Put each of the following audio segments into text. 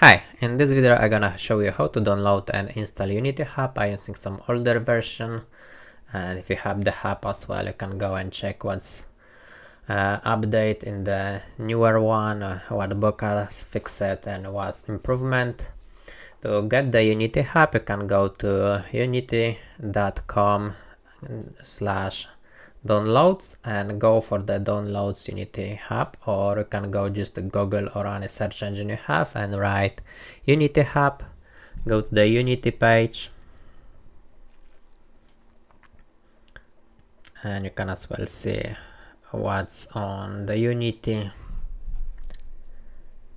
Hi, in this video I'm gonna show you how to download and install Unity app by using some older version, and if you have the app as well you can go and check what's update in the newer one, what bug has fixed and what's improvement. To get the Unity app you can go to unity.com/downloads and go for the downloads Unity app, or you can go just to Google or any search engine you have and write Unity app. Go to the Unity page and you can as well see what's on the Unity.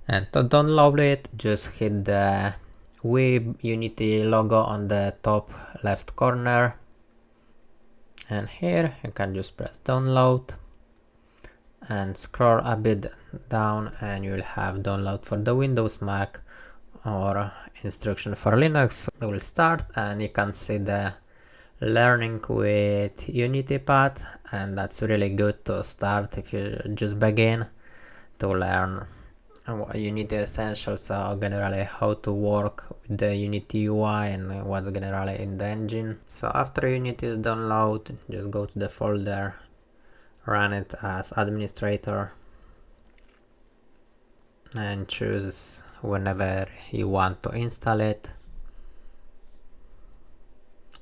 And to download it, just hit the Web Unity logo on the top left corner, and here you can just press download and scroll a bit down and you will have download for the Windows, Mac, or instruction for Linux. It will start and you can see the learning with Unity path, and that's really good to start if you just begin to learn Unity essentials, so generally how to work with the Unity UI and what's generally in the engine. So after Unity is downloaded, just go to the folder, run it as administrator and choose whenever you want to install it.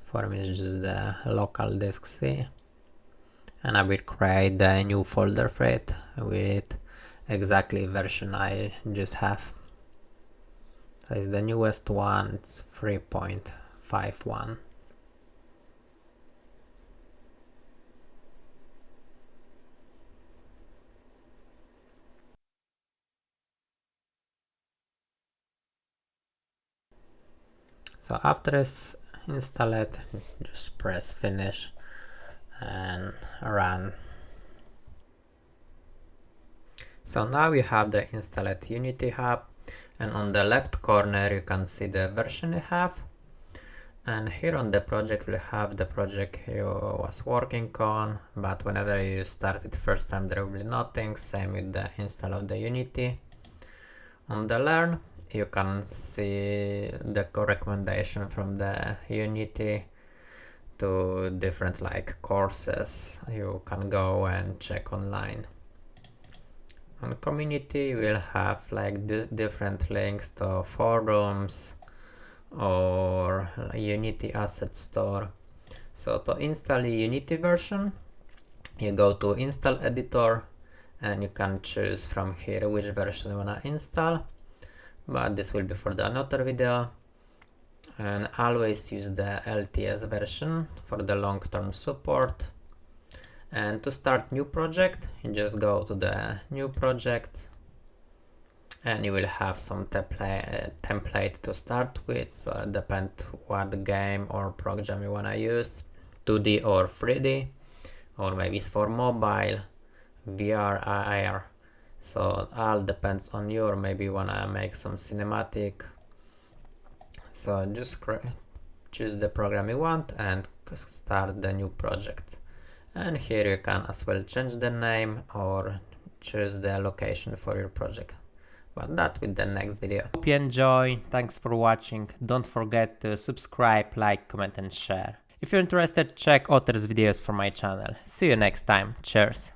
For me it's just the local disk C, and I will create the new folder for it with exactly version I just have. So it's the newest one, it's 3.51. So after it's installed, just press finish and run. So now you have the installed Unity app, and on the left corner you can see the version you have, and here on the project we have the project you was working on, but whenever you start it first time there will be nothing. Same with the install of the Unity. On the learn you can see the recommendation from the Unity to different like courses you can go and check online. On community you will have like different links to forums or Unity asset store. So to install the Unity version you go to install editor and you can choose from here which version you wanna install, but this will be for another video. And always use the LTS version for the long-term support. And to start new project you just go to the new project and you will have some template to start with, so it depends what game or program you wanna use, 2D or 3D, or maybe it's for mobile, VR, AR. So it all depends on you, or maybe you wanna make some cinematic. So just choose the program you want and start the new project. And here you can as well change the name or choose the location for your project. But that with the next video. Hope you enjoy. Thanks for watching. Don't forget to subscribe, like, comment and share. If you're interested, check others videos for my channel. See you next time. Cheers.